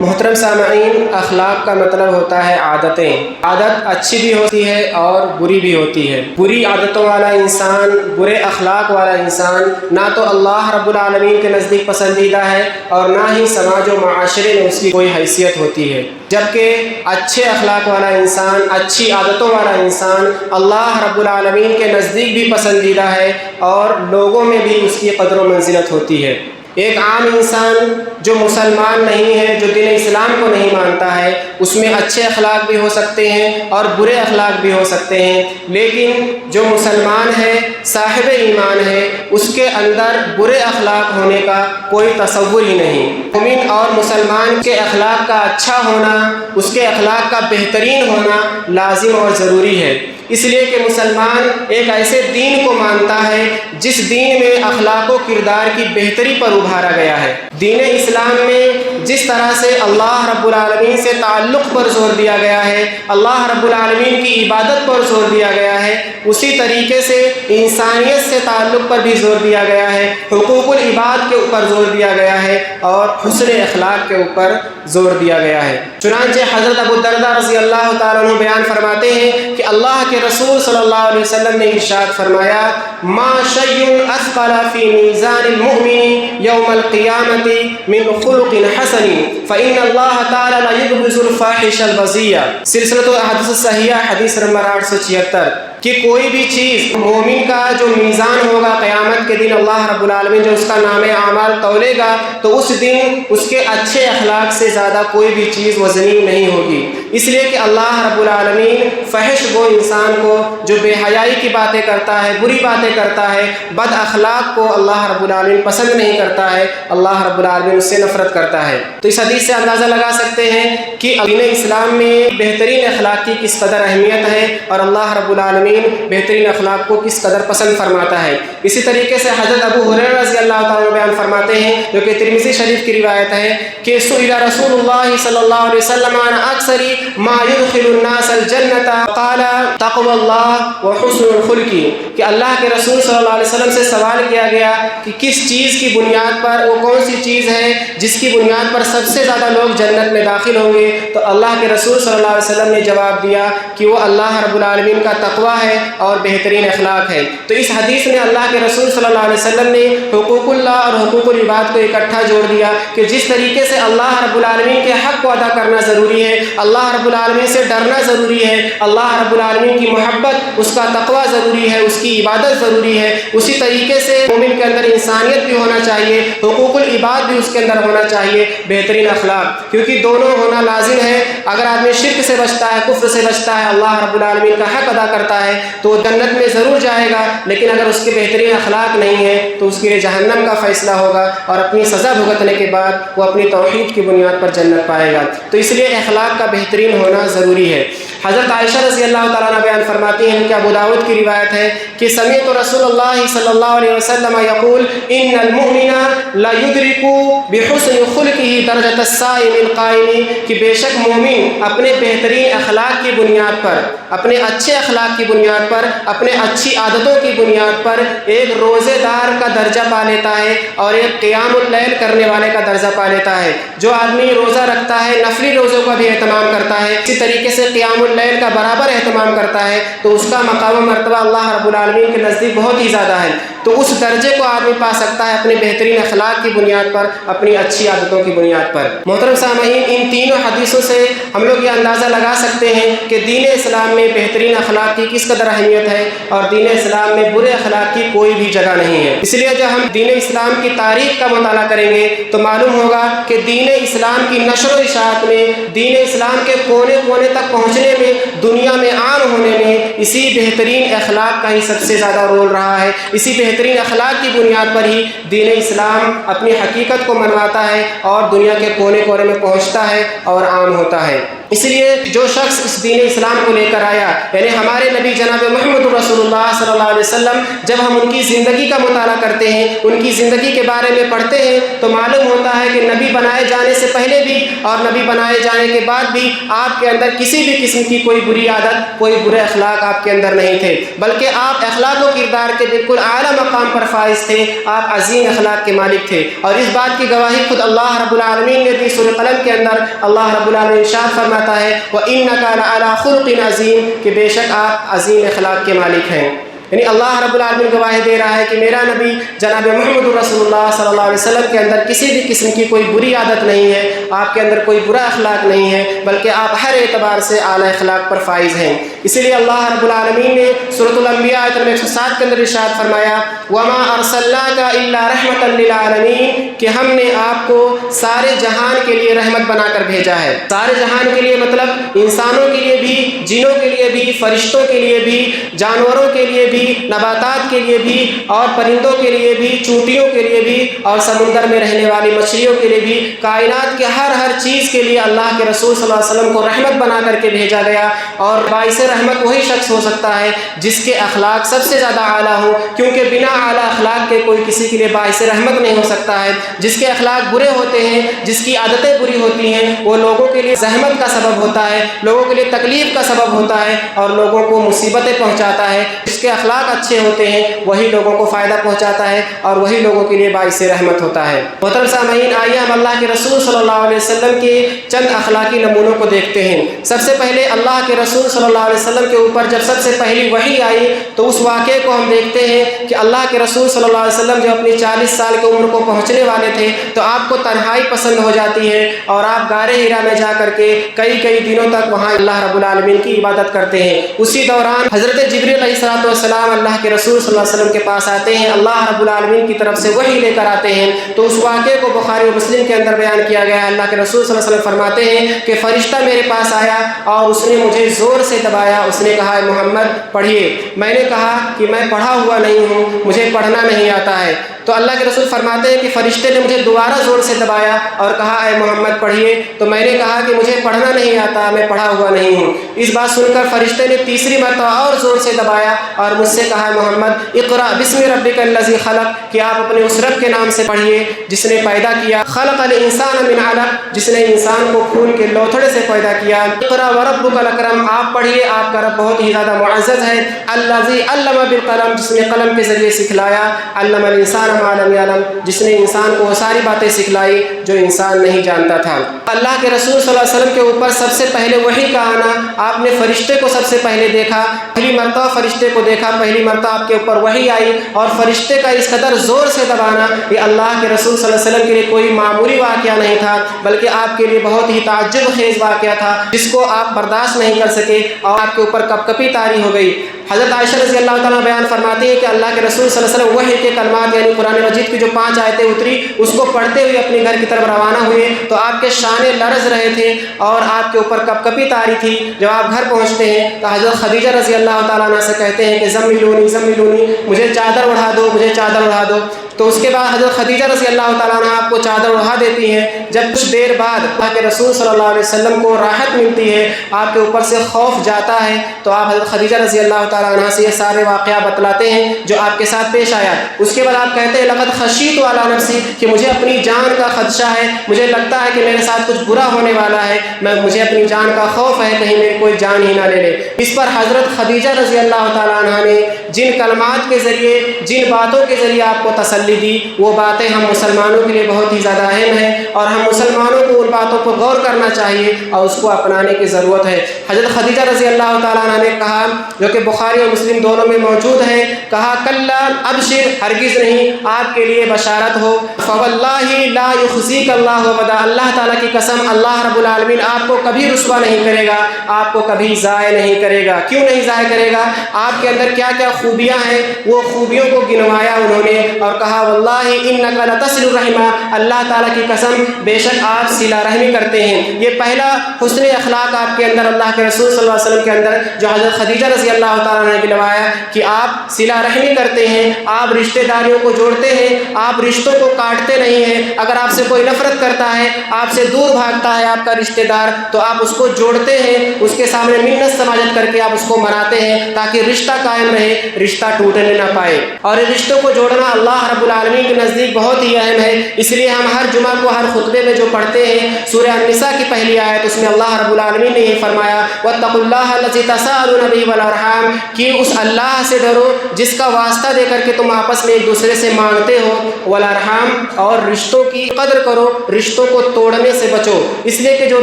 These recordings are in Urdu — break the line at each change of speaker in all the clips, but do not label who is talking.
محترم سامعین، اخلاق کا مطلب ہوتا ہے عادتیں۔ عادت اچھی بھی ہوتی ہے اور بری بھی ہوتی ہے۔ بری عادتوں والا انسان، برے اخلاق والا انسان نہ تو اللہ رب العالمین کے نزدیک پسندیدہ ہے اور نہ ہی سماج و معاشرے میں اس کی کوئی حیثیت ہوتی ہے، جبکہ اچھے اخلاق والا انسان، اچھی عادتوں والا انسان اللہ رب العالمین کے نزدیک بھی پسندیدہ ہے اور لوگوں میں بھی اس کی قدر و منزلت ہوتی ہے۔ ایک عام انسان جو مسلمان نہیں ہے، جو دین اسلام کو نہیں مانتا ہے، اس میں اچھے اخلاق بھی ہو سکتے ہیں اور برے اخلاق بھی ہو سکتے ہیں، لیکن جو مسلمان ہے، صاحب ایمان ہے، اس کے اندر برے اخلاق ہونے کا کوئی تصور ہی نہیں۔ مومن اور مسلمان کے اخلاق کا اچھا ہونا، اس کے اخلاق کا بہترین ہونا لازم اور ضروری ہے، اس لیے کہ مسلمان ایک ایسے دین کو مانتا ہے جس دین میں اخلاق و کردار کی بہتری پر ابھارا گیا ہے۔ دین اسلام میں جس طرح سے اللہ رب العالمین سے تعلق پر زور دیا گیا ہے، اللہ رب العالمین کی عبادت پر زور دیا گیا ہے، اسی طریقے سے انسانیت سے تعلق پر بھی زور دیا گیا ہے، حقوق العباد کے اوپر زور دیا گیا ہے اور حسن اخلاق کے اوپر زور دیا گیا ہے۔ چنانچہ حضرت ابو الدرداء رضی اللہ تعالیٰ عنہ بیان فرماتے ہیں کہ اللہ کے رسول صلی اللہ علیہ وسلم نے ارشاد فرمایا، ما شیء اثقل فی میزان المؤمن یوم القیامۃ من خلق حسن فإن اللہ تعالی لا یبغض الفاحش البذیء۔ سلسلۃ الاحادیث الصحیحہ حدیث نمبر 876 کہ کوئی بھی چیز مومن کا جو میزان ہوگا قیامت کے دن، اللہ رب العالمین جو اس کا نام اعمال تولے گا تو اس دن اس کے اچھے اخلاق سے زیادہ کوئی بھی چیز وزنی نہیں ہوگی، اس لیے کہ اللہ رب العالمین فحش گو انسان کو جو بے حیائی کی باتیں کرتا ہے، بری باتیں کرتا ہے، بد اخلاق کو اللہ رب العالمین پسند نہیں کرتا ہے، اللہ رب العالمین اس سے نفرت کرتا ہے۔ تو اس حدیث سے اندازہ لگا سکتے ہیں کہ دین اسلام میں بہترین اخلاق کی کس قدر اہمیت ہے اور اللہ رب العالمین بہترین اخلاق کو کس قدر پسند فرماتا ہے۔ اسی طریقے سے حضرت ابو ہریرہ رضی اللہ تعالیٰ عنہ بیان فرماتے ہیں، جو کہ ترمذی شریف کی روایت ہے کہ سئل رسول اللہ صلی اللہ علیہ وسلم عن اکثر ما يدخل الناس الجنة قال تقوى اللہ وحسن الخلق، کہ اللہ کے رسول صلی اللہ علیہ وسلم سے سوال کیا گیا کہ کس چیز کی بنیاد پر، وہ کون سی چیز ہے جس کی بنیاد پر سب سے زیادہ لوگ جنت میں داخل ہوں گے، تو اللہ کے رسول صلی اللہ علیہ وسلم نے جواب دیا کہ وہ اللہ رب العالمین کا تقوی ہے اور بہترین اخلاق ہے۔ تو اس حدیث میں اللہ کے رسول صلی اللہ علیہ وسلم نے حقوق اللہ اور حقوق العباد کو اکٹھا جوڑ دیا کہ جس طریقے سے اللہ رب العالمین کے حق کو ادا کرنا ضروری ہے، اللہ رب العالمین سے ڈرنا ضروری ہے، اللہ رب العالمین کی محبت، اس کا تقوی ضروری ہے، اس کی عبادت ضروری ہے، اسی طریقے سے مومن کے اندر انسانیت بھی ہونا چاہیے، حقوق العباد بھی اس کے اندر ہونا چاہیے، بہترین اخلاق، کیونکہ دونوں ہونا لازم ہے۔ اگر آدمی شرک سے بچتا ہے، کفر سے بچتا ہے، اللہ رب العالمین کا حق ادا کرتا ہے تو جنت میں ضرور جائے گا، لیکن اگر اس کے بہترین اخلاق نہیں ہے تو اس کے لیے جہنم کا فیصلہ ہوگا اور اپنی سزا بھگتنے کے بعد وہ اپنی توحید کی بنیاد پر جنت پائے گا۔ تو اس لیے اخلاق کا بہترین ہونا ضروری ہے۔ حضرت عائشہ رضی اللہ تعالیٰ عنہ بیان فرماتی ہیں کہ ابو داؤد کی روایت ہے کہ سمعت رسول اللہ صلی اللہ علیہ وسلم یقول ان المؤمن لا یدرک بحسن خلقہ درجۃ الصائم القائم، کہ بے شک مومن اپنے بہترین اخلاق کی بنیاد پر، اپنے اچھے اخلاق کی بنیاد پر، اپنے اچھی عادتوں کی بنیاد پر ایک روزے دار کا درجہ پا لیتا ہے اور ایک قیام اللیل کرنے والے کا درجہ پا لیتا ہے۔ جو آدمی روزہ رکھتا ہے، نفلی روزوں کا بھی اہتمام کرتا ہے، اسی طریقے سے قیام اللیل کا برابر اہتمام کرتا ہے، تو اس کا مقام و مرتبہ اللہ رب العالمین کے نزدیک بہت ہی زیادہ ہے۔ تو اس درجے کو آدمی پا سکتا ہے اپنے بہترین اخلاق کی بنیاد پر، اپنی اچھی عادتوں کی بنیاد پر۔ محترم سامعین، ان تینوں حدیثوں سے ہم لوگ یہ اندازہ لگا سکتے ہیں کہ دین اسلام میں بہترین اخلاق کی کس قدر اہمیت ہے اور دین اسلام میں برے اخلاق کی کوئی بھی جگہ نہیں ہے۔ اس لیے جب ہم دین اسلام کی تاریخ کا مطالعہ کریں گے تو معلوم ہوگا کہ دین اسلام کی نشر و اشاعت میں، دین اسلام کے کونے کونے تک پہنچنے میں، دنیا میں عام ہونے میں اسی بہترین اخلاق کا ہی سب سے زیادہ رول رہا ہے۔ اسی بہترین اخلاق کی بنیاد پر ہی دین اسلام اپنی حقیقت کو منواتا ہے اور دنیا کے کونے کونے میں پہنچتا ہے اور عام ہوتا ہے۔ اس لیے جو شخص اس دین اسلام کو لے کر آیا، یعنی ہمارے نبی جناب محمد رسول اللہ صلی اللہ علیہ وسلم، جب ہم ان کی زندگی کا مطالعہ کرتے ہیں، ان کی زندگی کے بارے میں پڑھتے ہیں، تو معلوم ہوتا ہے کہ نبی بنائے جانے سے پہلے بھی اور نبی بنائے جانے کے بعد بھی آپ کے اندر کسی بھی قسم کی کوئی بری عادت، کوئی برے اخلاق آپ کے اندر نہیں تھے، بلکہ آپ اخلاق و کردار کے بالکل اعلیٰ مقام پر فائز تھے، آپ عظیم اخلاق کے مالک تھے۔ اور اس بات کی گواہی خود اللہ رب العالمین نے دی سورہ قلم کے اندر۔ اللہ رب العالمین ارشاد فرماتا ہے وَإِنَّكَ لَعَلَىٰ خُلُقٍ عَظِيمٍ، کہ بے شک آپ عظیم اخلاق کے مالک ہیں۔ یعنی اللہ رب العالمین گواہی دے رہا ہے کہ میرا نبی جناب محمد رسول اللہ صلی اللہ علیہ وسلم کے اندر کسی بھی قسم کی کوئی بری عادت نہیں ہے، آپ کے اندر کوئی برا اخلاق نہیں ہے، بلکہ آپ ہر اعتبار سے اعلیٰ اخلاق پر فائز ہیں۔ اسی لیے اللہ رب العالمین نے سورۃ الانبیاء آیت نمبر 107 کے اندر ارشاد فرمایا وَمَا أَرْسَلْنَاكَ إِلَّا رَحْمَةً لِّلْعَالَمِينَ، کہ ہم نے آپ کو سارے جہان کے لیے رحمت بنا کر بھیجا ہے۔ سارے جہان کے لیے مطلب انسانوں کے لیے بھی، جنوں کے لیے بھی، فرشتوں کے لیے بھی، جانوروں کے لیے بھی، نباتات کے لیے بھی، اور پرندوں کے لیے بھی، چونٹیوں کے لیے بھی، اور سمندر میں رہنے والی مچھلیوں کے لیے بھی، کائنات کے ہر چیز کے لیے اللہ کے رسول صلی اللہ علیہ وسلم کو رحمت بنا کر کے بھیجا گیا۔ اور باعث رحمت وہی شخص ہو سکتا ہے جس کے اخلاق سب سے زیادہ اعلیٰ ہو، کیونکہ بنا اعلیٰ اخلاق کے کوئی کسی کے لیے باعث رحمت نہیں ہو سکتا ہے۔ جس کے اخلاق برے ہوتے ہیں، جس کی عادتیں بری ہوتی ہیں، وہ لوگوں کے لیے زحمت کا سبب ہوتا ہے، لوگوں کے لیے تکلیف کا سبب ہوتا ہے، اور لوگوں کو مصیبتیں پہنچاتا ہے۔ جس کے اخلاق اچھے ہوتے ہیں وہی لوگوں کو فائدہ پہنچاتا ہے اور وہی لوگوں کے لیے باعث رحمت ہوتا ہے۔ محترم سامعین، آئیے ہم اللہ کے رسول صلی اللہ علیہ وسلم کے چند اخلاقی نمونوں کو دیکھتے ہیں۔ سب سے پہلے اللہ کے رسول صلی اللہ علیہ وسلم کے اوپر جب سب سے پہلی وحی آئی تو اس واقعے کو ہم دیکھتے ہیں کہ اللہ کے رسول صلی اللہ علیہ وسلم جب اپنی 40 سال کی عمر کو پہنچنے والے تھے تو آپ کو تنہائی پسند ہو جاتی ہے، اور آپ غار حرا میں جا کر کے کئی دنوں تک وہاں اللہ رب العالمین کی عبادت کرتے ہیں۔ اسی دوران حضرت جبریل علیہ السلام اللہ کے رسول صلی اللہ علیہ وسلم کے پاس آتے ہیں، اللہ رب العالمین کی طرف سے وحی لے کر آتے ہیں۔ تو اس واقعے کو بخاری و مسلم کے اندر بیان کیا گیا ہے۔ اللہ کے رسول صلی اللہ علیہ وسلم فرماتے ہیں کہ فرشتہ میرے پاس آیا اور اس نے مجھے زور سے دبایا، اس نے کہا اے محمد پڑھیے۔ میں نے کہا کہ میں پڑھا ہوا نہیں ہوں، مجھے پڑھنا نہیں آتا ہے۔ تو اللہ کے رسول فرماتے ہیں کہ فرشتے نے مجھے دوبارہ زور سے دبایا اور کہا اے محمد پڑھیے۔ تو میں نے کہا کہ مجھے پڑھنا نہیں آتا، میں پڑھا ہوا نہیں ہوں۔ اس بات سن کر فرشتے نے تیسری مرتبہ اور زور سے دبایا اور مجھ سے کہا محمد اقرأ بسم ربک الذی خلق، کہ آپ اپنے اس رب کے نام سے پڑھیے جس نے پیدا کیا، خلق الانسان من علق، جس نے انسان کو خون کے لوتھڑے سے پیدا کیا، اقرأ وربک الاکرم، آپ پڑھیے، آپ کا رب بہت ہی زیادہ معزز ہے، الذی علم بالقلم، جس نے قلم کے ذریعے سکھلایا، علم الانسان ما لم یعلم، جس نے انسان کو وہ ساری باتیں سکھلائی جو انسان نہیں جانتا تھا۔ اللہ کے رسول صلی اللہ علیہ وسلم کے اوپر سب سے پہلے وحی کا آنا، آپ نے فرشتے کو سب سے پہلے دیکھا، پہلی مرتبہ فرشتے کو دیکھا، پہلی مرتبہ آپ کے اوپر وحی آئی، اور فرشتے کا اس قدر زور سے دبانا یہ اللہ کے رسول صلی اللہ علیہ وسلم کے لیے کوئی معمولی واقعہ نہیں تھا، بلکہ آپ کے لیے بہت ہی تعجب خیز واقعہ تھا جس کو آپ برداشت نہیں کر سکے اور آپ کے اوپر کپ کپی طاری ہو گئی۔ حضرت عائشہ رضی اللہ تعالیٰ بیان فرماتی ہے کہ اللہ کے رسول صلی اللہ علیہ وسلم وحی کے کلمات یعنی قرآن مجید کی جو 5 آیتیں اتری اس کو پڑھتے ہوئے اپنے گھر کی طرف روانہ ہوئے تو آپ کے شانے لرز رہے تھے اور آپ کے اوپر کپ کپی طاری تھی۔ جب آپ گھر پہنچتے ہیں تو حضرت خدیجہ رضی اللہ تعالیٰ عنہ سے کہتے ہیں کہ زملونی، مجھے چادر اڑا دو، مجھے چادر اڑا دو۔ تو اس کے بعد حضرت خدیجہ رضی اللہ تعالیٰ عنہ آپ کو چادر اڑا دیتی ہیں۔ جب کچھ دیر بعد اللہ کے رسول صلی اللہ علیہ وسلم کو راحت ملتی ہے، آپ کے اوپر سے خوف جاتا ہے، تو آپ حضرت خدیجہ رضی اللہ تعالیٰ عنہ سے یہ سارے واقعہ بتلاتے ہیں جو آپ کے ساتھ پیش آیا۔ اس کے بعد آپ کہتے ہیں لقد خشیت علی نفسی، کہ مجھے اپنی جان کا خدشہ ہے، مجھے لگتا ہے کہ میرے ساتھ کچھ برا ہونے والا ہے، مجھے اپنی جان کا خوف ہے کہیں میری کوئی جان ہی نہ لے لے۔ اس پر حضرت خدیجہ رضی اللہ تعالیٰ عنہ نے جن کلمات کے ذریعے، جن باتوں کے ذریعے آپ کو تسلی دی، وہ باتیں ہم مسلمانوں کے لیے بہت ہی زیادہ اہم ہیں اور ہم مسلمانوں کو ان باتوں پر غور کرنا چاہیے اور اس کو اپنانے کی ضرورت ہے۔ حضرت خدیجہ رضی اللہ تعالیٰ عنہ نے کہا، جو کہ بخاری اور مسلم دونوں میں موجود ہے، کہا کلا ابشر، ہرگز نہیں، آپ کے لیے بشارت ہو، فواللہ لا یخزیک اللہ ابدا، اللہ تعالیٰ کی قسم اللہ رب العالمین آپ کو کبھی رسوا نہیں کرے گا، آپ کو کبھی ضائع نہیں کرے گا۔ کیوں نہیں ضائع کرے گا؟ آپ کے اندر کیا کیا خوبیاں ہیں وہ خوبیوں کو گنوایا انہوں نے اور کہا کہا واللہ انک لتصل الرحم، اللہ تعالیٰ کی قسم بے شک آپ صلہ رحمی کرتے ہیں۔ یہ پہلا حسن اخلاق آپ کے اندر، اللہ کے رسول صلی اللہ علیہ وسلم کے اندر جو حضرت خدیجہ رضی اللہ تعالیٰ عنہ نے دلوایا کہ آپ صلہ رحمی کرتے ہیں، آپ رشتہ داریوں کو جوڑتے ہیں، آپ رشتوں کو کاٹتے نہیں ہیں۔ اگر آپ سے کوئی نفرت کرتا ہے، آپ سے دور بھاگتا ہے آپ کا رشتہ دار، تو آپ اس کو جوڑتے ہیں، اس کے سامنے منت سماجت کر کے آپ اس کو مناتے ہیں تاکہ رشتہ قائم رہے، رشتہ ٹوٹنے نہ پائے۔ اور یہ رشتوں کو جوڑنا اللہ رب العالمین کے نزدیک بہت ہی اہم ہے، اس لیے ہم ہر جمعہ کو ہر خطبے میں جو پڑھتے ہیں سورہ النساء کی پہلی آیت، اس میں اللہ رب العالمین نے یہ فرمایا وَاتَّقُوا اللَّهَ الَّذِي تَسَاءَلُونَ بِهِ وَالْأَرْحَامَ، کہ اس اللہ سے ڈرو جس کا واسطہ دے کر کے تم آپس میں ایک دوسرے سے مانگتے ہو، والارحام، اور رشتوں کی قدر کرو، رشتوں کو توڑنے سے بچو، اس لیے کہ جو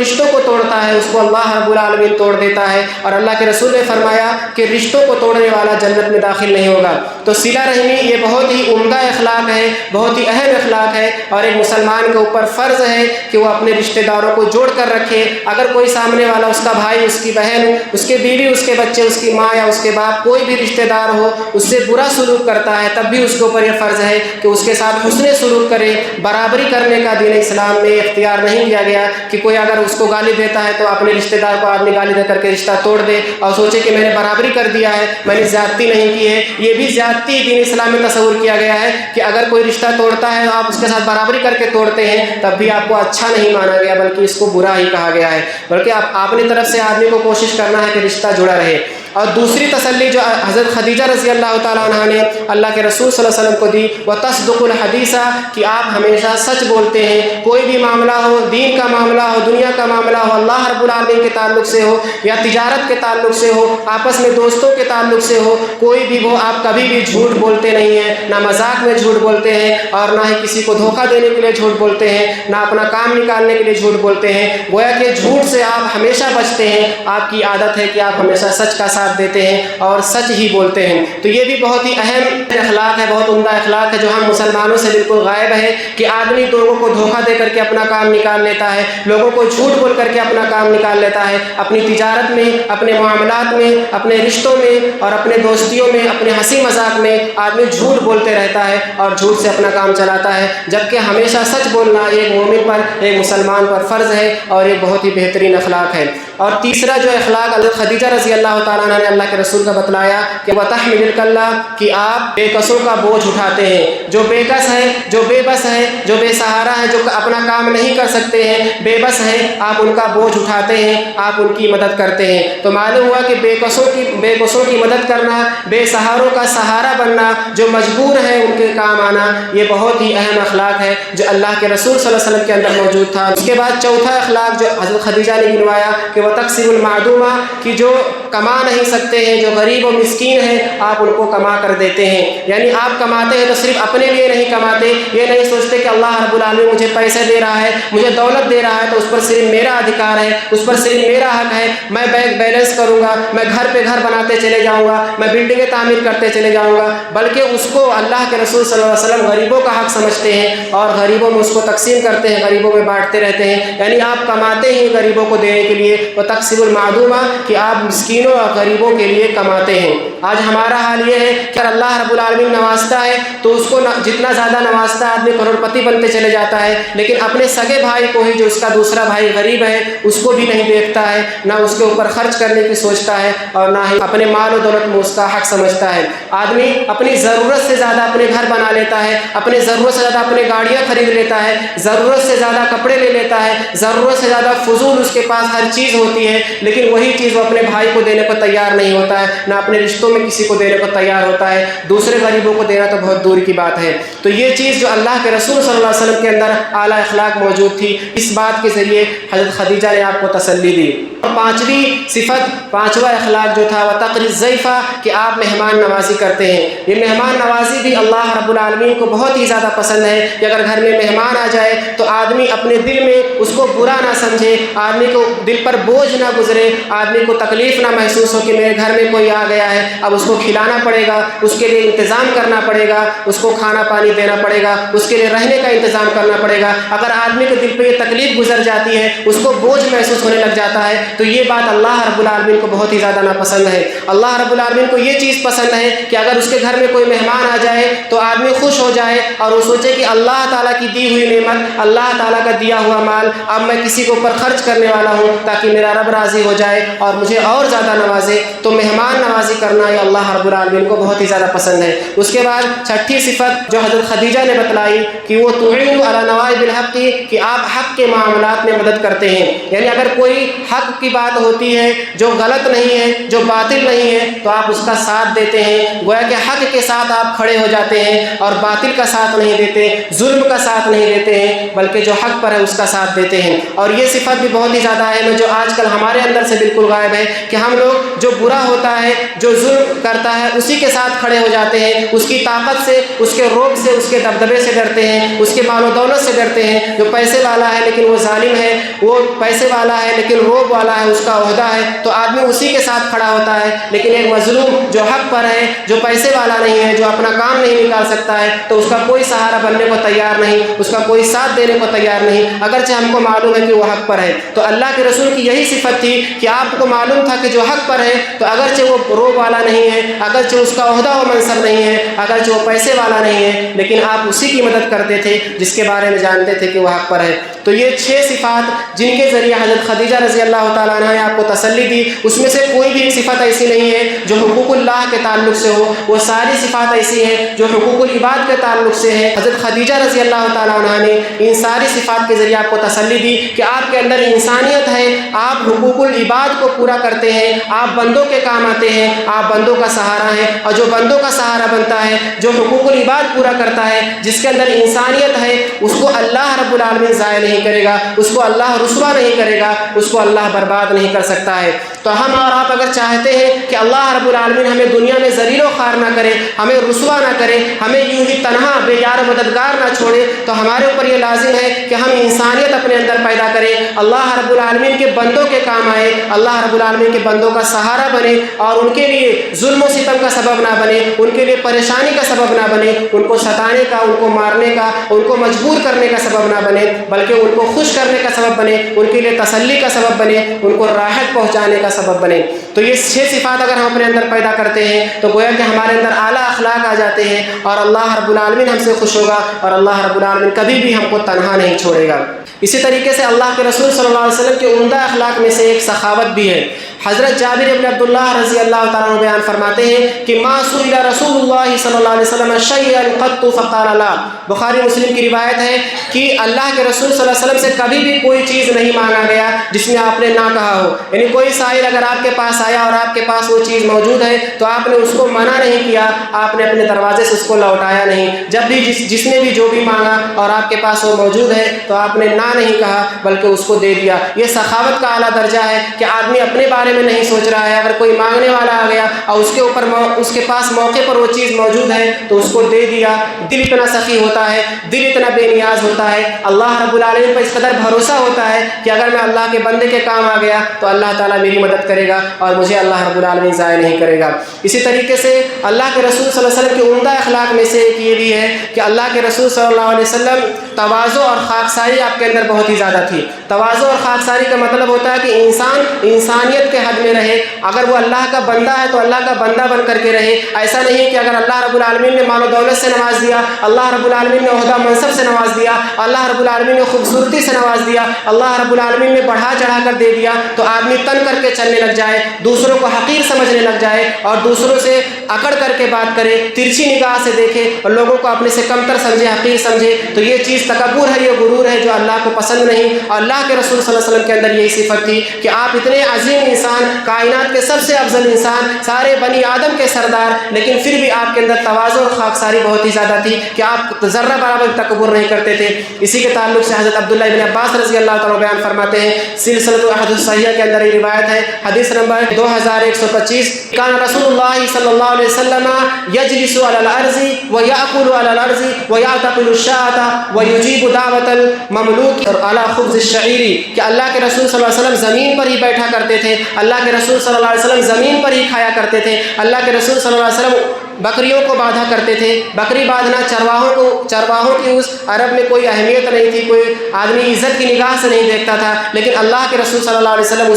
رشتوں کو توڑتا ہے اس کو اللہ رب العالمین توڑ دیتا ہے، اور اللہ کے رسول نے فرمایا کہ رشتوں کو توڑنے والا جنت میں داخل نہیں ہوگا۔ تو صلہ رحمی یہ بہت ہی عمدہ اخلاق ہے، بہت ہی اہم اخلاق ہے، اور ایک مسلمان کے اوپر فرض ہے کہ وہ اپنے رشتہ داروں کو جوڑ کر رکھے۔ اگر کوئی سامنے والا، اس کا بھائی، اس کی بہن، اس کے بیوی، اس کے بچے، اس کی ماں یا اس کے باپ، کوئی بھی رشتہ دار ہو، اس سے برا سلوک کرتا ہے، تب بھی اس کے اوپر یہ فرض ہے کہ اس کے ساتھ حسن سلوک کرے۔ برابری کرنے کا دین اسلام میں اختیار نہیں دیا گیا کہ کوئی اگر اس کو گالی دیتا ہے تو اپنے رشتہ دار کو آدمی گالی دے کر کے رشتہ توڑ دے اور سوچے کہ میں نے برابری کر دیا ہے، میں نے زیادتی نہیں کی ہے۔ یہ بھی زیادتی دین اسلام میں تصور کیا گیا ہے کہ اگر کوئی رشتہ توڑتا ہے آپ اس کے ساتھ برابری کر کے توڑتے ہیں، تب بھی آپ کو اچھا نہیں مانا گیا بلکہ اس کو برا ہی کہا گیا ہے، بلکہ آپ اپنی طرف سے آدمی کو کوشش کرنا ہے کہ رشتہ جڑا رہے۔ اور دوسری تسلی جو حضرت خدیجہ رضی اللہ تعالیٰ عنہ نے اللہ کے رسول صلی اللہ علیہ وسلم کو دی، وَتَصْدُقُ الْحَدِيثَ، کہ آپ ہمیشہ سچ بولتے ہیں، کوئی بھی معاملہ ہو، دین کا معاملہ ہو، دنیا کا معاملہ ہو، اللہ رب العالمین کے تعلق سے ہو یا تجارت کے تعلق سے ہو، آپس میں دوستوں کے تعلق سے ہو، کوئی بھی وہ آپ کبھی بھی جھوٹ بولتے نہیں ہیں، نہ مذاق میں جھوٹ بولتے ہیں اور نہ ہی کسی کو دھوکہ دینے کے لیے جھوٹ بولتے ہیں، نہ اپنا کام نکالنے کے لیے جھوٹ بولتے ہیں، گویا کہ جھوٹ سے آپ ہمیشہ بچتے ہیں، آپ کی عادت ہے کہ آپ ہمیشہ سچ کا ساتھ دیتے ہیں اور سچ ہی بولتے ہیں۔ تو یہ بھی بہت ہی اہم اخلاق ہے، بہت عمدہ اخلاق ہے جو ہم مسلمانوں سے بالکل غائب ہے کہ آدمی لوگوں کو دھوکہ دے کر کے اپنا کام نکال لیتا ہے، لوگوں کو جھوٹ بول کر کے اپنا کام نکال لیتا ہے، اپنی تجارت میں، اپنے معاملات میں، اپنے رشتوں میں اور اپنے دوستیوں میں، اپنے ہنسی مذاق میں آدمی جھوٹ بولتے رہتا ہے اور جھوٹ سے اپنا کام چلاتا ہے، جبکہ ہمیشہ سچ بولنا ایک مومن پر، ایک مسلمان پر فرض ہے اور یہ بہت ہی بہترین اخلاق ہے۔ اور تیسرا جو اخلاق حضرت خدیجہ رضی اللہ تعالیٰ عنہ نے اللہ کے رسول کا بتلایا کہ وَتَحْمِلُ الْكَلَّةَ، کہ آپ بے کسوں کا بوجھ اٹھاتے ہیں، جو بے کس ہے، جو بے بس ہے، جو بے سہارا ہے، جو اپنا کام نہیں کر سکتے ہیں، بے بس ہے، آپ ان کا بوجھ اٹھاتے ہیں، آپ ان کی مدد کرتے ہیں۔ تو معلوم ہوا کہ بے کسوں کی مدد کرنا، بے سہاروں کا سہارا بننا، جو مجبور ہے ان کے کام آنا، یہ بہت ہی اہم اخلاق ہے جو اللہ کے رسول صلی اللہ علیہ وسلم کے اندر موجود تھا۔ اس کے بعد چوتھا اخلاق جو حضرت خدیجہ نے گنوایا کہ وَتَكْسِبُ الْمَعْدُومَ، کہ جو کما نہیں سکتے ہیں، جو غریب و مسکین ہیں، آپ ان کو کما کر دیتے ہیں۔ یعنی آپ کماتے ہیں تو صرف اپنے لیے نہیں کماتے، یہ نہیں سوچتے کہ اللہ رب العالمین مجھے پیسے دے رہا ہے، مجھے دولت دے رہا ہے تو اس پر صرف میرا ادھیکار ہے، اس پر صرف میرا حق ہے، میں بینک بیلنس کروں گا، میں گھر پہ گھر بناتے چلے جاؤں گا، میں بلڈنگیں تعمیر کرتے چلے جاؤں گا، بلکہ اس کو اللہ کے رسول صلی اللہ علیہ وسلم غریبوں کا حق سمجھتے ہیں اور غریبوں میں اس کو تقسیم کرتے ہیں، غریبوں میں بانٹتے رہتے ہیں۔ یعنی آپ کماتے ہیں غریبوں کو دینے کے لیے، وَتَكْسِبُ الْمَعْدُومَ، کہ آپ مسکینوں اور غریبوں کے لیے کماتے ہیں۔ آج ہمارا حال یہ ہے کہ اللہ رب العالمین نوازتا ہے تو اس کو جتنا زیادہ نوازتا ہے آدمی کروڑ پتی بنتے چلے جاتا ہے، لیکن اپنے سگے بھائی کو ہی، جو اس کا دوسرا بھائی غریب ہے، اس کو بھی نہیں دیکھتا ہے، نہ اس کے اوپر خرچ کرنے کی سوچتا ہے اور نہ ہی اپنے مال و دولت میں اس کا حق سمجھتا ہے۔ آدمی اپنی ضرورت سے زیادہ اپنے گھر بنا لیتا ہے، اپنی ضرورت سے زیادہ اپنے گاڑیاں خرید لیتا ہے، ضرورت سے زیادہ کپڑے لے لیتا ہے، ضرورت سے زیادہ فضول اس کے پاس ہر چیز ہوتی ہے، لیکن وہی چیز وہ اپنے بھائی کو دینے کو تیار نہیں ہوتا ہے، نہ اپنے رشتوں میں کسی کو دینے کو تیار ہوتا ہے، دوسرے غریبوں کو دینا تو بہت دور کی بات ہے۔ تو یہ چیز جو اللہ کے رسول صلی اللہ علیہ وسلم کے اندر اعلیٰ اخلاق موجود تھی، اس بات کے ذریعے حضرت خدیجہ نے آپ کو تسلی دی۔ اور پانچویں صفت، پانچواں اخلاق جو تھا وہ تقری الضیفہ، کہ آپ مہمان نوازی کرتے ہیں۔ یہ مہمان نوازی بھی اللہ رب العالمین کو بہت ہی زیادہ پسند ہے کہ اگر گھر میں مہمان آ جائے تو آدمی اپنے دل میں اس کو برا نہ سمجھے، آدمی کو دل پر بوجھ نہ گزرے، آدمی کو تکلیف نہ محسوس ہو کہ میرے گھر میں کوئی آ گیا ہے، اب اس کو کھلانا پڑے گا، اس کے لیے انتظام کرنا پڑے گا، اس کو کھانا پانی دینا پڑے گا، اس کے لیے رہنے کا انتظام کرنا پڑے گا۔ اگر آدمی کے دل پہ یہ تکلیف گزر جاتی ہے، اس کو بوجھ محسوس ہونے لگ جاتا ہے تو یہ بات اللہ رب العالمین کو بہت ہی زیادہ ناپسند ہے۔ اللہ رب العالمین کو یہ چیز پسند ہے کہ اگر اس کے گھر میں کوئی مہمان آ جائے تو آدمی خوش ہو جائے اور وہ سوچے کہ اللہ تعالیٰ کی دی ہوئی نعمت، اللہ تعالیٰ کا دیا ہوا مال اب میں کسی کے اوپر خرچ کرنے والا ہوں تاکہ میرا رب راضی ہو جائے اور مجھے اور زیادہ نوازے۔ تو مہمان نوازی کرنا یہ اللہ رب العالمین کو بہت ہی زیادہ پسند ہے۔ اس کے بعد چھٹی صفت جو حضرت خدیجہ نے بتلائی کہ وہ تعین علی نوائب الحق کی، کہ آپ حق کے معاملات میں مدد کرتے ہیں، یعنی اگر کوئی حق کی بات ہوتی ہے جو غلط نہیں ہے، جو باطل نہیں ہے، تو آپ اس کا ساتھ دیتے ہیں۔ گویا کہ حق کے ساتھ آپ کھڑے ہو جاتے ہیں اور باطل کا ساتھ نہیں دیتے، ظلم کا ساتھ نہیں دیتے ہیں، بلکہ جو حق پر ہے اس کا ساتھ دیتے ہیں۔ اور یہ صفت بھی بہت ہی زیادہ اہم ہے جو آج کل ہمارے اندر سے بالکل غائب ہے، کہ ہم لوگ جو برا ہوتا ہے، جو ظلم کرتا ہے، اسی کے ساتھ کھڑے ہو جاتے ہیں، اس کی طاقت سے، اس کے روب سے، اس کے دبدبے سے ڈرتے ہیں، اس کے مال و دولت سے ڈرتے ہیں۔ جو پیسے والا ہے لیکن وہ ظالم ہے، وہ پیسے والا ہے لیکن روب والا ہے، اس کا عہدہ ہے، تو آدمی اسی کے ساتھ کھڑا ہوتا ہے۔ لیکن ایک مظلوم جو حق پر ہے، جو پیسے والا نہیں ہے، جو اپنا کام نہیں نکال سکتا ہے، تو اس کا کوئی سہارا بننے کو تیار نہیں، اس کا کوئی ساتھ دینے کو تیار نہیں، اگرچہ ہم کو معلوم ہے کہ وہ حق پر ہے۔ تو اللہ کے رسول کی یہی صفت تھی کہ آپ کو معلوم تھا کہ جو حق پر ہے، تو اگرچہ وہ روب والا نہیں ہے، اگرچہ اس کا عہدہ و منصب نہیں ہے، اگرچہ وہ پیسے والا نہیں ہے، لیکن آپ اسی کی مدد کرتے تھے جس کے بارے میں جانتے تھے کہ وہ حق پر ہے۔ تو یہ 6 صفات جن کے ذریعے حضرت خدیجہ رضی اللہ تعالیٰ عنہ نے آپ کو تسلی دی، اس میں سے کوئی بھی ایک صفت ایسی نہیں ہے جو حقوق اللہ کے تعلق سے ہو، وہ ساری صفات ایسی ہیں جو حقوق العباد کے تعلق سے ہے۔ حضرت خدیجہ رضی اللہ تعالیٰ عنہ نے ان ساری صفات کے ذریعے آپ کو تسلی دی کہ آپ کے اندر انسانیت ہے، آپ حقوق العباد کو پورا کرتے ہیں، آپ بندوں کے کام آتے ہیں، آپ بندوں کا سہارا ہیں، اور جو بندوں کا سہارا بنتا ہے، جو حقوق العباد پورا کرتا ہے، جس کے اندر انسانیت ہے، اس کو اللہ رب العالمین ضائع نہیں کرے گا، اس کو اللہ رسوا نہیں کرے گا، اس کو اللہ برباد نہیں کر سکتا ہے۔ تو ہم اور آپ اگر چاہتے ہیں کہ اللہ رب العالمین ہمیں دنیا میں ذلیل و خوار نہ کرے، ہمیں رسوا نہ کرے، ہمیں یوں ہی تنہا بے یار مددگار نہ چھوڑے، تو ہمارے اوپر یہ لازم ہے کہ ہم انسانیت اپنے اندر پیدا کریں، اللہ رب العالمین کے بندوں کے کام آئے، اللہ رب العالمین کے بندوں کا سہارا بنے، اور ان کے لیے ظلم و ستم کا سبب نہ بنے، ان کے لیے پریشانی کا سبب نہ بنے، ان کو ستانے کا، ان کو مارنے کا، ان کو مجبور کرنے کا سبب نہ بنے، بلکہ ان کو خوش کرنے کا سبب بنے، ان کے لیے تسلی کا سبب بنے، ان کو راحت پہنچانے کا سبب بنے۔ تو یہ 6 صفات اگر ہم اپنے اندر پیدا کرتے ہیں تو گویا کہ ہمارے اندر اعلیٰ اخلاق آ جاتے ہیں، اور اللہ رب العالمین ہم سے خوش ہوگا، اور اللہ رب العالمین کبھی بھی ہم کو تنہا نہیں چھوڑے گا۔ اسی طریقے سے اللہ کے رسول صلی اللہ علیہ وسلم کے عمدہ اخلاق میں سے ایک سخاوت بھی ہے۔ حضرت جابر بن عبداللہ رضی اللہ تعالیٰ عنہ بیان فرماتے ہیں کہ ما سئل رسول اللہ صلی اللہ علیہ وسلم شیئا قط فقال لا، بخاری مسلم کی روایت ہے کہ اللہ کے رسول صلی اللہ علیہ وسلم سے کبھی بھی کوئی چیز نہیں مانگا گیا جس میں آپ نے نہ کہا ہو، یعنی کوئی سائل اگر آپ کے پاس آیا اور آپ کے پاس وہ چیز موجود ہے تو آپ نے اس کو منع نہیں کیا، آپ نے اپنے دروازے سے اس کو لوٹایا نہیں، جب بھی جس نے بھی جو بھی مانگا اور آپ کے پاس وہ موجود ہے تو آپ نے نہ نہیں کہا بلکہ اس کو دے دیا۔ یہ سخاوت کا اعلیٰ درجہ ہے کہ آدمی اپنے بارے میں نہیں سوچ رہا ہے، اگر کوئی مانگنے والا آ گیا اور اس کے پاس موقع پر وہ چیز موجود ہے تو اس کو دے دیا۔ دل اتنا سخی ہوتا ہے، دل اتنا بے نیاز ہوتا ہے، اللہ رب العالمین پر اس قدر بھروسہ ہوتا ہے کہ اگر میں اللہ کے بندے کے کام آ گیا تو اللہ تعالیٰ میری مدد کرے گا اور مجھے اللہ رب العالمین ضائع نہیں کرے گا۔ اسی طریقے سے اللہ کے رسول صلی اللہ علیہ وسلم کے عمدہ اخلاق میں سے ایک یہ بھی ہے کہ اللہ کے رسول صلی اللہ علیہ وسلم تواضع اور خاکساری آپ کے اندر بہت ہی زیادہ تھی۔ تواضع اور خاکساری کا مطلب ہوتا ہے کہ انسان انسانیت کے حد میں رہے، اگر وہ اللہ کا بندہ ہے تو اللہ کا بندہ بن کر کے رہے۔ ایسا نہیں کہ اگر اللہ رب العالمین نے مال و دولت سے نواز دیا، اللہ رب العالمین نے عہدہ منصب سے نواز دیا، اللہ رب العالمین نے خوبصورتی سے نواز دیا، اللہ رب العالمین نے بڑھا چڑھا کر دے دیا، تو آدمی تن کر کے چلنے لگ جائے، دوسروں کو حقیر سمجھنے لگ جائے اور دوسروں سے اکڑ کر کے بات کرے، ترچھی نگاہ سے دیکھے اور لوگوں کو اپنے سے کمتر سمجھے، حقیر سمجھے، تو یہ چیز تکبر ہے، یہ غرور ہے جو اللہ کو پسند نہیں۔ اور اللہ کے رسول صلی اللہ علیہ وسلم کے اندر یہی صفت تھی کہ آپ اتنے عظیم انسان، کائنات کے سب سے افضل انسان، سارے بنی آدم کے سردار، لیکن پھر بھی آپ کے اندر تواضع اور خاکساری بہت ہی زیادہ تھی کہ آپ ذرہ برابر تکبر نہیں کرتے تھے۔ اسی کے تعلق سے حضرت عبداللہ بن عباس رضی اللہ تعالیٰ بیان فرماتے ہیں، سلسلۃ الاحادیث الصحیحہ کے اندر یہ روایت ہے، حدیث نمبر 2125، کان رسول اللہ صلی اللہ علیہ وسلم یجلس علی الارض ویأکل علی الارض ویعتقل الشاة ویجیب دعوت المملوک علی خبز الشعیر، کہ اللہ کے رسول صلی اللہ علیہ وسلم زمین پر ہی بیٹھا کرتے تھے، اللہ کے رسول صلی اللہ علیہ وسلم زمین پر ہی کھایا کرتے تھے، اللہ کے رسول صلی اللہ علیہ وسلم بکریوں کو باندھا کرتے تھے. بکری باندھنا چرواہوں کی اس عرب میں کوئی اہمیت نہیں تھی, کوئی آدمی عزت کی نگاہ سے نہیں دیکھتا تھا, لیکن اللہ کے رسول صلی اللہ علیہ وسلم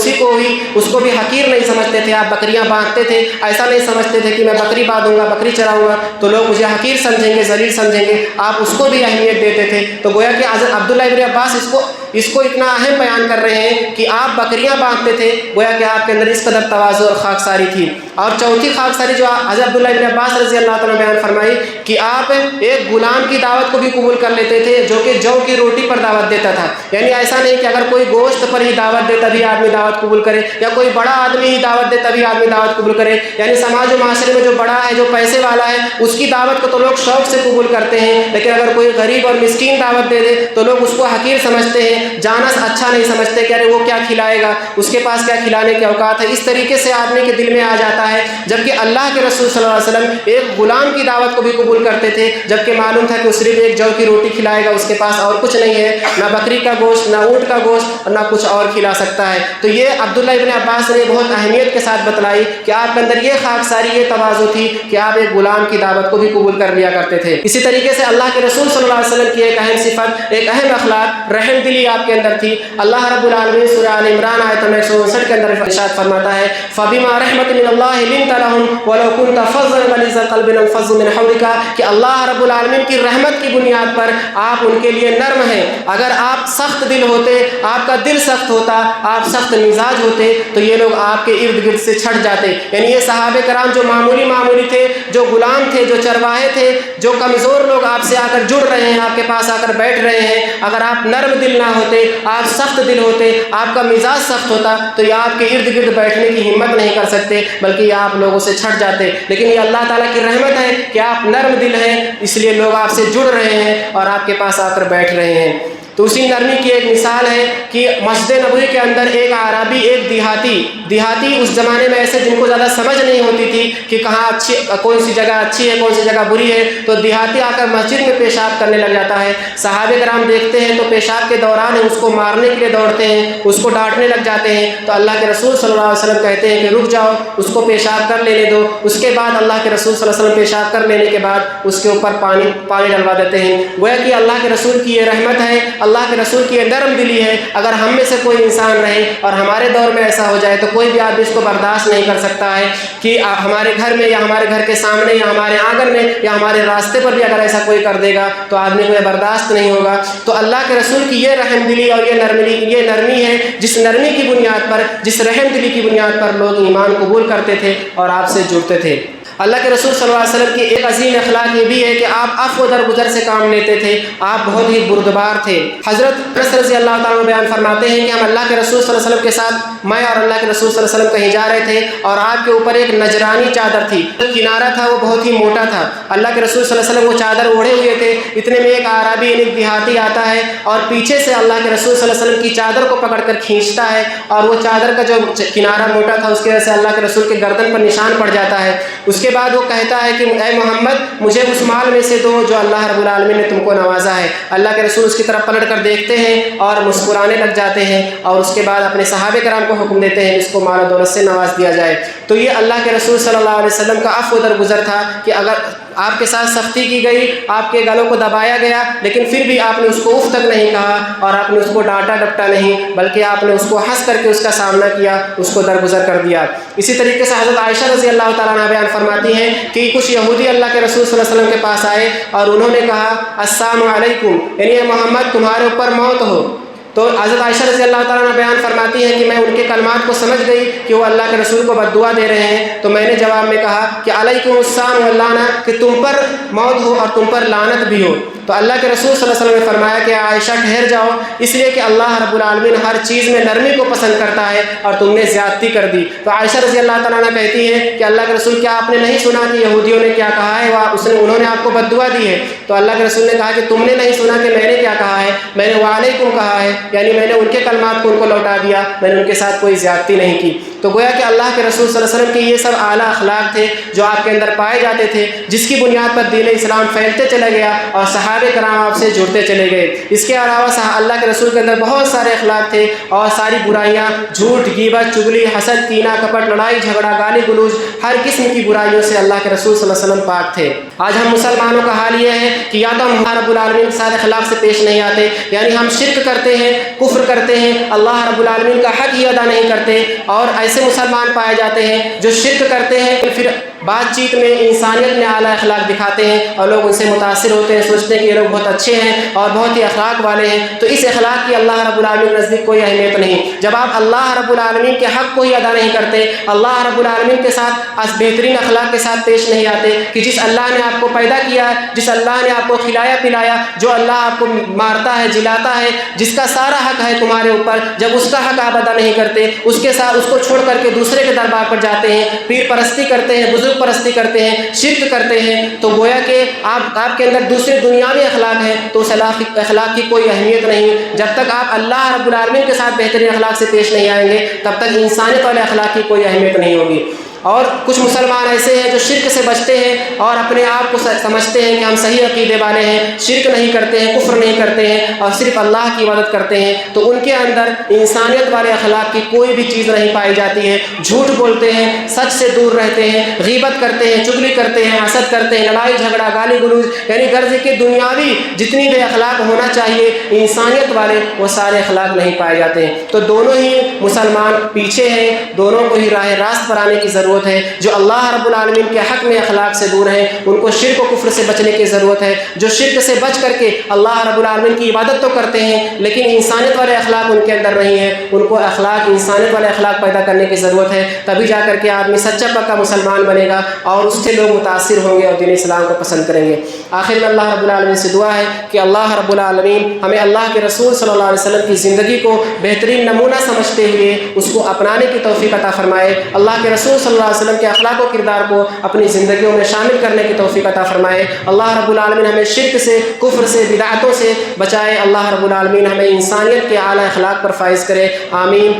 اس کو بھی حقیر نہیں سمجھتے تھے. آپ بکریاں باندھتے تھے, ایسا نہیں سمجھتے تھے کہ میں بکری باندھوں گا, بکری چراؤں گا تو لوگ مجھے حقیر سمجھیں گے, ذلیل سمجھیں گے. آپ اس کو بھی اہمیت دیتے تھے. تو گویا کہ حضرت عبداللہ ابن عباس اس کو اتنا اہم بیان کر رہے ہیں کہ آپ بکریاں باندھتے تھے, گویا کہ آپ کے اندر اس قدر تواضع اور خاکساری تھی. اور چوتھی خاکساری جو حضرت عبداللہ ابن عباس رضی اللہ تعالیٰ بیان فرمائی کہ آپ ایک غلام کی دعوت کو بھی قبول کر لیتے تھے جو کہ جو کی روٹی پر دعوت دیتا تھا. یعنی ایسا نہیں کہ اگر کوئی گوشت پر ہی دعوت دے تبھی آدمی دعوت قبول کرے, یا کوئی بڑا آدمی ہی دعوت دے تبھی آدمی دعوت قبول کرے. یعنی سماج و معاشرے میں جو بڑا ہے, جو پیسے والا ہے, اس کی دعوت کو تو لوگ شوق سے قبول کرتے ہیں, لیکن اگر کوئی غریب اور مسکین دعوت دے دے تو لوگ اس کو حقیر سمجھتے ہیں, جانس اچھا نہیں سمجھتے کہ ارے وہ کیا کھلائے گا, اس کے پاس کیا کھلانے کے اوقات ہے. اس طریقے سے آدمی کے دل میں آ جاتا ہے. جبکہ اللہ کے رسول صلی اللہ علیہ وسلم ایک غلام کی دعوت کو بھی قبول کرتے تھے, جبکہ معلوم تھا کہ وہ صرف ایک جو کی روٹی کھلائے گا, اس کے پاس اور کچھ نہیں ہے, نہ بکری کا گوشت, نہ اونٹ کا گوشت, اور نہ کچھ اور کھلا سکتا ہے. تو یہ عبداللہ ابن عباس نے بہت اہمیت کے ساتھ بتلائی کہ آپ کے اندر یہ خاکساری, یہ تواضع تھی کہ آپ ایک غلام کی دعوت کو بھی قبول کر لیا کرتے تھے. اسی طریقے سے اللہ کے رسول صلی اللہ علیہ وسلم کی ایک اہم صفت, ایک اہم اخلاق, رحم دلی آپ کے اندر تھی. اللہ رب العالمین سورہ آل عمران آیت نمبر 159 کے اندر ارشاد فرماتا ہے, فَبِمَا رَحْمَةٍ مِّنَ اللَّهِ لِنْتَ لَهُمْ وَلَوْ كُنْتَ فَظًّا غَلِيظَ الْقَلْبِ لَانفَضُّوا مِنْ حَوْلِكَ, کہ اللہ رب العالمین کی رحمت کی بنیاد پر آپ ان کے لیے نرم ہیں. اگر آپ سخت دل ہوتے, آپ کا دل سخت ہوتا, آپ سخت مزاج ہوتے تو یہ لوگ آپ کے ارد گرد سے چھٹ جاتے. یعنی یہ صحابہ کرام جو معمولی تھے, جو غلام تھے, جو چرواہے تھے, جو کمزور لوگ آپ سے آ کر جڑ رہے ہیں, آپ کے پاس آ کر بیٹھ رہے ہیں, اگر آپ نرم دل نہ ہوتے, آپ سخت دل ہوتے, آپ کا مزاج سخت ہوتا تو یہ آپ کے ارد گرد بیٹھنے کی ہمت نہیں کر سکتے, بلکہ یہ آپ لوگوں سے چھٹ جاتے. لیکن یہ اللہ تعالیٰ کی رحمت ہے کہ آپ نرم دل ہیں, اس لیے لوگ آپ سے جڑ رہے ہیں اور آپ کے پاس آ کر بیٹھ رہے ہیں. تو اسی نرمی کی ایک مثال ہے کہ مسجد نبوی کے اندر ایک عربی, ایک دیہاتی اس زمانے میں ایسے جن کو زیادہ سمجھ نہیں ہوتی تھی کہ کہاں اچھی, کون سی جگہ اچھی ہے, کون سی جگہ بری ہے, تو دیہاتی آ کر مسجد میں پیشاب کرنے لگ جاتا ہے. صحابہ کرام دیکھتے ہیں تو پیشاب کے دوران اس کو مارنے کے لیے دوڑتے ہیں, اس کو ڈانٹنے لگ جاتے ہیں. تو اللہ کے رسول صلی اللہ علیہ وسلم کہتے ہیں کہ رک جاؤ, اس کو پیشاب کر لینے دو. اس کے بعد اللہ کے رسول صلی اللہ علیہ وسلم پیشاب کر لینے کے بعد اس کے اوپر پانی ڈلوا دیتے ہیں. گویا کہ اللہ کے رسول کی یہ رحمت ہے, اللہ کے رسول کی نرم دلی ہے. اگر ہم میں سے کوئی انسان رہے اور ہمارے دور میں ایسا ہو جائے تو کوئی بھی آدمی اس کو برداشت نہیں کر سکتا ہے کہ ہمارے گھر میں یا ہمارے گھر کے سامنے یا ہمارے آنگن میں یا ہمارے راستے پر بھی اگر ایسا کوئی کر دے گا تو آدمی کو یہ برداشت نہیں ہوگا. تو اللہ کے رسول کی یہ رحم دلی اور یہ نرمی ہے, جس نرمی کی بنیاد پر, جس رحم دلی کی بنیاد پر لوگ ایمان قبول کرتے تھے اور آپ سے جڑتے تھے. اللہ کے رسول صلی اللہ علیہ وسلم کی ایک عظیم اخلاق یہ بھی ہے کہ آپ عفو درگزر سے کام لیتے تھے, آپ بہت ہی بردبار تھے. حضرت انس رضی اللہ تعالیٰ بیان فرماتے ہیں کہ ہم اللہ کے رسول صلی اللہ علیہ وسلم کے ساتھ, میں اور اللہ کے رسول صلی اللہ علیہ وسلم کہیں جا رہے تھے اور آپ کے اوپر ایک نجرانی چادر تھی, کنارہ تھا وہ بہت ہی موٹا تھا. اللہ کے رسول صلی اللہ علیہ وسلم وہ چادر اوڑھے ہوئے تھے. اتنے میں ایک عربی یعنی دیہاتی آتا ہے اور پیچھے سے اللہ کے رسول صلی اللہ علیہ وسلم کی چادر کو پکڑ کر کھینچتا ہے, اور وہ چادر کا جو کنارہ موٹا تھا اس کی وجہ سے اللہ کے رسول کے گردن پر نشان پڑ جاتا ہے. اس کے بعد وہ کہتا ہے کہ اے محمد مجھے اس مال میں سے دو جو اللہ رب العالمین نے تم کو نوازا ہے. اللہ کے رسول اس کی طرف پلٹ کر دیکھتے ہیں اور مسکرانے لگ جاتے ہیں, اور اس کے بعد اپنے صحابہ کرام کو حکم دیتے ہیں اس کو مال و دولت سے نواز دیا جائے. تو یہ اللہ کے رسول صلی اللہ علیہ وسلم کا عفو درگزر تھا کہ اگر آپ کے ساتھ سختی کی گئی, آپ کے گلوں کو دبایا گیا, لیکن پھر بھی آپ نے اس کو اف تک نہیں کہا اور آپ نے اس کو ڈانٹا ڈپٹا نہیں, بلکہ آپ نے اس کو ہنس کر کے اس کا سامنا کیا, اس کو درگزر کر دیا. اسی طریقے سے حضرت عائشہ رضی اللہ تعالیٰ عنہ بیان فرماتی ہیں کہ کچھ یہودی اللہ کے رسول صلی اللہ علیہ وسلم کے پاس آئے اور انہوں نے کہا السلام علیکم, یعنی محمد تمہارے اوپر موت ہو. تو حضرت عائشہ رضی اللہ تعالیٰ عنہ بیان فرماتی ہیں کہ میں ان کے کلمات کو سمجھ گئی کہ وہ اللہ کے رسول کو بد دعا دے رہے ہیں, تو میں نے جواب میں کہا کہ علیکم السلام واللعنہ, کہ تم پر موت ہو اور تم پر لعنت بھی ہو. تو اللہ کے رسول صلی اللہ علیہ وسلم نے فرمایا کہ عائشہ ٹھہر جاؤ, اس لیے کہ اللہ رب العالمین ہر چیز میں نرمی کو پسند کرتا ہے اور تم نے زیادتی کر دی. تو عائشہ رضی اللہ تعالیٰ عنہ کہتی ہے کہ اللہ کے رسول کیا آپ نے نہیں سنا کہ یہودیوں نے کیا کہا ہے, انہوں نے آپ کو بد دعا دی ہے. تو اللہ کے رسول نے کہا کہ تم نے نہیں سنا کہ میں نے کیا کہا ہے, میں نے وعلیکم کہا ہے, یعنی میں نے ان کے کلمات کو ان کو لوٹا دیا, میں نے ان کے ساتھ کوئی زیادتی نہیں کی. تو گویا کہ اللہ کے رسول صلی اللہ علیہ وسلم کے یہ سب اعلیٰ اخلاق تھے جو آپ کے اندر پائے جاتے تھے، جس کی بنیاد پر دین اسلام پھیلتے چلا گیا اور صحابہ کرام آپ سے جڑتے چلے گئے۔ اس کے علاوہ اللہ کے رسول کے اندر بہت سارے اخلاق تھے اور ساری برائیاں، جھوٹ، غیبت، چغلی، حسد، کینہ، کپٹ، لڑائی جھگڑا، گالی گلوچ، ہر قسم کی برائیوں سے اللہ کے رسول صلی اللہ علیہ وسلم پاک تھے۔ آج ہم مسلمانوں کا حال یہ ہے کہ یا تو ہم رب العالمین کے ساتھ اخلاق سے پیش نہیں آتے، یعنی ہم شرک کرتے ہیں، کفر کرتے ہیں، اللہ رب العالمین کا حق ہی ادا نہیں کرتے، اور ایسے مسلمان پائے جاتے ہیں جو شرک کرتے ہیں، پھر بات چیت میں انسانیت میں اعلیٰ اخلاق دکھاتے ہیں اور لوگ ان سے متاثر ہوتے ہیں، سوچتے ہیں کہ یہ لوگ بہت اچھے ہیں اور بہت ہی اخلاق والے ہیں۔ تو اس اخلاق کی اللہ رب العالمین کے نزدیک کوئی اہمیت نہیں۔ جب آپ اللہ رب العالمین کے حق کو ہی ادا نہیں کرتے، اللہ رب العالمین کے ساتھ بہترین اخلاق کے ساتھ پیش نہیں آتے کہ جس اللہ نے آپ کو پیدا کیا ہے، جس اللہ نے آپ کو کھلایا پلایا، جو اللہ آپ کو مارتا ہے، جلاتا ہے، جس کا سارا حق ہے تمہارے اوپر، جب اس کا حق آپ ادا نہیں کرتے، اس کے ساتھ اس کو چھوڑ کر کے دوسرے کے دربار پر جاتے ہیں، پیر پرستی کرتے ہیں، بزرگ پرستی کرتے ہیں، شرک کرتے ہیں، تو گویا کہ آپ کے اندر دوسرے دنیاوی اخلاق ہے، تو اس اخلاق کی کوئی اہمیت نہیں۔ جب تک آپ اللہ رب العالمین کے ساتھ بہترین اخلاق سے پیش نہیں آئیں گے، تب تک انسانیت والے اخلاق کی کوئی اہمیت نہیں ہوگی۔ اور کچھ مسلمان ایسے ہیں جو شرک سے بچتے ہیں اور اپنے آپ کو سمجھتے ہیں کہ ہم صحیح عقیدے والے ہیں، شرک نہیں کرتے ہیں، کفر نہیں کرتے ہیں اور صرف اللہ کی عبادت کرتے ہیں، تو ان کے اندر انسانیت والے اخلاق کی کوئی بھی چیز نہیں پائی جاتی ہے۔ جھوٹ بولتے ہیں، سچ سے دور رہتے ہیں، غیبت کرتے ہیں، چغلی کرتے ہیں، حسد کرتے ہیں، لڑائی جھگڑا، گالی گلوچ، یعنی غرض کہ دنیاوی جتنی بھی اخلاق ہونا چاہیے انسانیت والے، وہ سارے اخلاق نہیں پائے جاتے ہیں۔ تو دونوں ہی مسلمان پیچھے ہیں، دونوں کو ہی راہ راست پر آنے کی ضرورت ہے۔ جو اللہ رب العالمین کے حق میں اخلاق سے دور ہیں، ان کو شرک و کفر سے بچنے کی ضرورت ہے۔ جو شرک سے بچ کر کے اللہ رب العالمین کی عبادت تو کرتے ہیں لیکن انسانیت والے اخلاق ان کے اندر نہیں ہے، ان کو انسانیت والے اخلاق پیدا کرنے کی ضرورت ہے، تبھی جا کر کے آدمی سچا پکا مسلمان بنے گا اور اس سے لوگ متاثر ہوں گے اور دین اسلام کو پسند کریں گے۔ آخر میں اللہ رب العالمین سے دعا ہے کہ اللہ رب العالمین ہمیں اللہ کے رسول صلی اللہ علیہ وسلم کی زندگی کو بہترین نمونہ سمجھتے ہوئے اس کو اپنانے کی توفیق عطا فرمائے، اللہ کے رسول صلی اللہ علیہ وسلم کے اخلاق و کردار کو اپنی زندگیوں میں شامل کرنے کی توفیق عطا فرمائے۔ اللہ رب العالمین ہمیں شرک سے، کفر سے، بدعتوں سے بچائے۔ اللہ رب العالمین ہمیں انسانیت کے اعلیٰ اخلاق پر فائز کرے، آمین۔